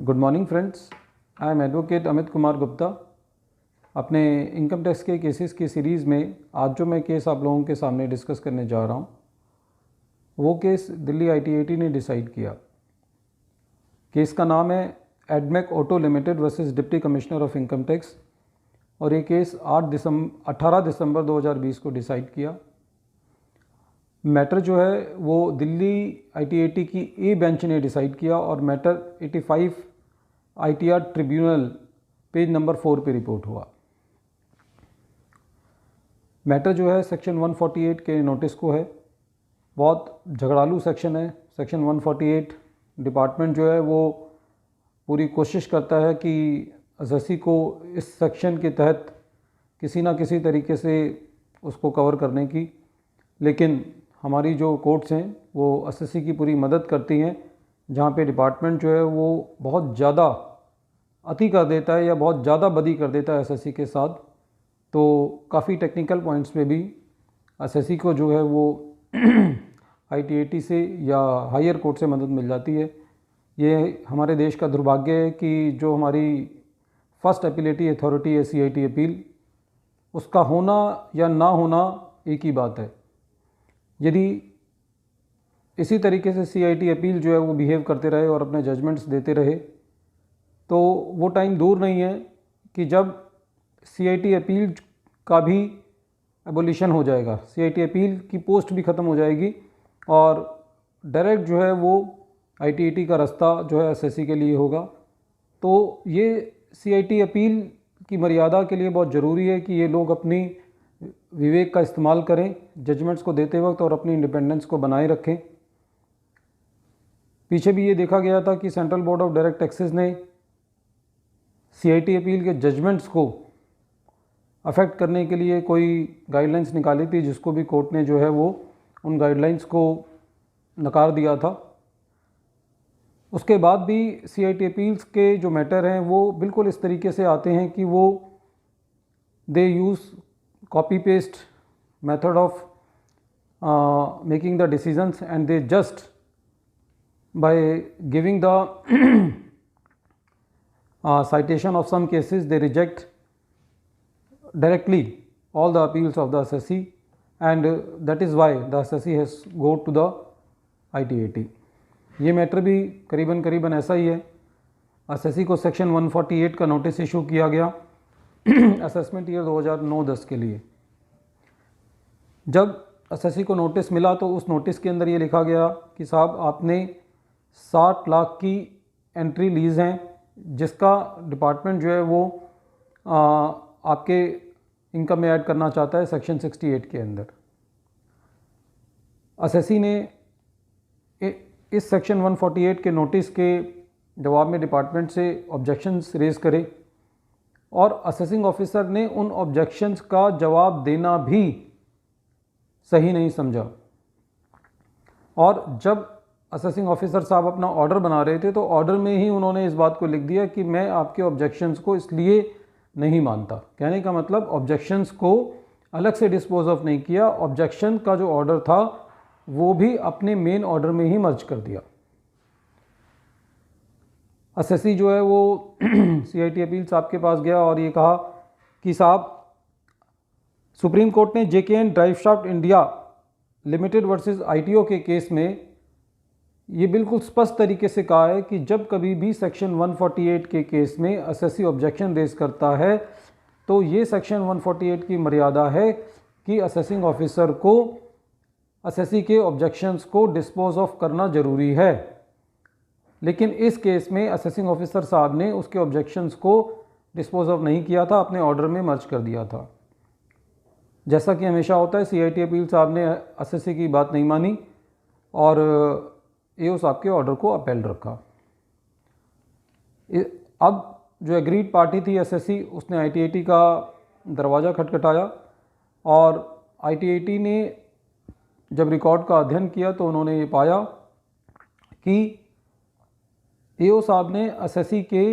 Good morning friends, I am advocate Amit Kumar Gupta. अपने income tax के cases की सीरीज़ में आज जो मैं केस आप लोगों के सामने डिस्कस करने जा रहा हूँ वो केस दिल्ली ITAT ने डिसाइड किया। केस का नाम है Admec auto limited versus deputy commissioner of income tax और ये केस 18 दिसंबर 2020 को डिसाइड किया। मैटर जो है वो दिल्ली ITAT की ए बेंच ने डिसाइड किया और matter 85 ITR tribunal page number 4 पे रिपोर्ट हुआ। मैटर जो है सेक्शन 148 के नोटिस को है। बहुत झगड़ालू सेक्शन है। सेक्शन 148 डिपार्टमेंट जो है वो पूरी कोशिश करता है कि एसएससी को इस सेक्शन के तहत किसी ना किसी तरीके से उसको कवर करने की, लेकिन हमारी जो कोर्ट्स हैं वो एसएससी की पूरी मदद करती हैं। जहाँ पे डिपार्टमेंट जो है वो बहुत ज़्यादा अति कर देता है या बहुत ज़्यादा बदी कर देता है एसएससी के साथ, तो काफ़ी टेक्निकल पॉइंट्स पे भी एसएससी को जो है वो ITAT से या हायर कोर्ट से मदद मिल जाती है। ये हमारे देश का दुर्भाग्य है कि जो हमारी फर्स्ट अपीलेटी अथॉरिटी है CIT अपील, उसका होना या ना होना एक ही बात है। यदि इसी तरीके से CIT अपील जो है वो बिहेव करते रहे और अपने जजमेंट्स देते रहे तो वो टाइम दूर नहीं है कि जब CIT अपील का भी एबोलिशन हो जाएगा, CIT अपील की पोस्ट भी ख़त्म हो जाएगी और डायरेक्ट जो है वो ITAT का रास्ता जो है एसएससी के लिए होगा। तो ये CIT अपील की मर्यादा के लिए बहुत ज़रूरी है कि ये लोग अपनी विवेक का इस्तेमाल करें जजमेंट्स को देते वक्त और अपनी इंडिपेंडेंस को बनाए रखें। पीछे भी ये देखा गया था कि central board of direct taxes ने CIT अपील के जजमेंट्स को अफेक्ट करने के लिए कोई गाइडलाइंस निकाली थी, जिसको भी कोर्ट ने जो है वो उन गाइडलाइंस को नकार दिया था। उसके बाद भी CIT अपील्स के जो मैटर हैं वो बिल्कुल इस तरीके से आते हैं कि वो दे use copy paste method of making the decisions, and they just by giving the citation of some cases they reject directly all the appeals of the SSC, and that is why the SSC has go to the ITAT। ये matter भी करीबन ऐसा ही है। SSC को section 148 का notice issue किया गया assessment year 2009-10 के लिए। जब एसएससी को नोटिस मिला तो उस नोटिस के अंदर ये लिखा गया कि साहब आपने 60 लाख की एंट्री लीज हैं, जिसका डिपार्टमेंट जो है वो आपके इनकम में ऐड करना चाहता है सेक्शन 68 के अंदर। एसएससी ने इस सेक्शन 148 के नोटिस के जवाब में डिपार्टमेंट से ऑब्जेक्शंस रेज करे और असेसिंग ऑफिसर ने उन ऑब्जेक्शंस का जवाब देना भी सही नहीं समझा। और जब असेसिंग ऑफिसर साहब अपना ऑर्डर बना रहे थे तो ऑर्डर में ही उन्होंने इस बात को लिख दिया कि मैं आपके ऑब्जेक्शंस को इसलिए नहीं मानता। कहने का मतलब ऑब्जेक्शंस को अलग से डिस्पोज ऑफ नहीं किया, ऑब्जेक्शन का जो ऑर्डर था वो भी अपने मेन ऑर्डर में ही मर्ज कर दिया। एसएससी जो है वो CIT अपील साहब के पास गया और ये कहा कि साहब सुप्रीम कोर्ट ने JKN driveshaft India limited versus ITO के केस में ये बिल्कुल स्पष्ट तरीके से कहा है कि जब कभी भी सेक्शन 148 के केस में एसएससी ऑब्जेक्शन रेज करता है तो ये सेक्शन 148 की मर्यादा है कि असेसिंग ऑफिसर को एसएससी के ऑब्जेक्शंस को डिस्पोज ऑफ करना ज़रूरी है। लेकिन इस केस में असेसिंग ऑफिसर साहब ने उसके ऑब्जेक्शंस को डिस्पोज ऑफ नहीं किया था, अपने ऑर्डर में मर्ज कर दिया था। जैसा कि हमेशा होता है CIT अपील साहब ने एसएससी की बात नहीं मानी और AO साहब के ऑर्डर को अपेल रखा। अब जो एग्रीड पार्टी थी SSC, उसने ITAT का दरवाज़ा खटखटाया और ITAT ने जब रिकॉर्ड का अध्ययन किया तो उन्होंने ये पाया कि AO साहब ने SSC के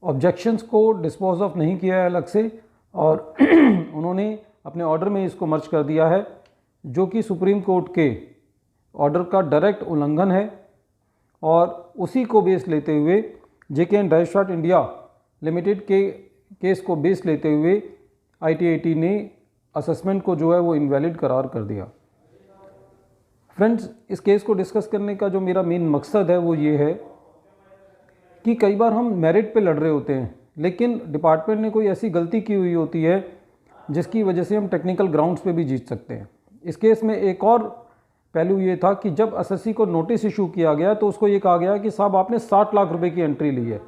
ऑब्जेक्शंस को डिस्पोज ऑफ नहीं किया है अलग से और उन्होंने अपने ऑर्डर में इसको मर्ज कर दिया है, जो कि सुप्रीम कोर्ट के ऑर्डर का डायरेक्ट उल्लंघन है और उसी को बेस लेते हुए जेके एंड राइट इंडिया लिमिटेड के केस को बेस लेते हुए ITAT ने असेसमेंट को जो है वो इनवैलिड करार कर दिया। फ्रेंड्स, इस केस को डिस्कस करने का जो मेरा मेन मकसद है वो ये है कि कई बार हम मेरिट पे लड़ रहे होते हैं, लेकिन डिपार्टमेंट ने कोई ऐसी गलती की हुई होती है जिसकी वजह से हम टेक्निकल ग्राउंड्स पे भी जीत सकते हैं। इस केस में एक और पहलू ये था कि जब SSC को नोटिस इशू किया गया तो उसको ये कहा गया कि साहब आपने 60 लाख रुपए की एंट्री ली है,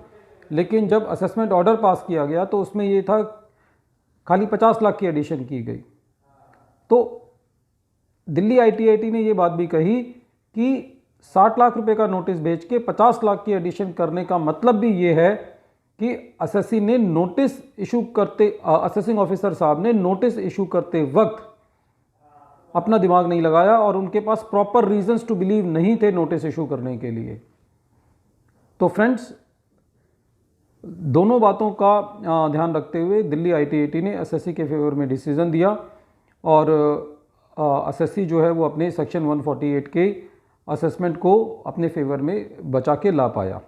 लेकिन जब असेसमेंट ऑर्डर पास किया गया तो उसमें ये था खाली 50 लाख की एडिशन की गई। तो दिल्ली ITAT ने ये बात भी कही कि 60 लाख रुपए का नोटिस भेज के 50 लाख की एडिशन करने का मतलब भी ये है कि SSC ने नोटिस इशू करते, असेसिंग ऑफिसर साहब ने नोटिस इशू करते वक्त अपना दिमाग नहीं लगाया और उनके पास प्रॉपर रीजंस टू बिलीव नहीं थे नोटिस इशू करने के लिए। तो फ्रेंड्स, दोनों बातों का ध्यान रखते हुए दिल्ली ITAT ने SSC के फेवर में डिसीजन दिया और SSC जो है वो अपने सेक्शन 148 के असेसमेंट को अपने फेवर में बचा के ला पाया।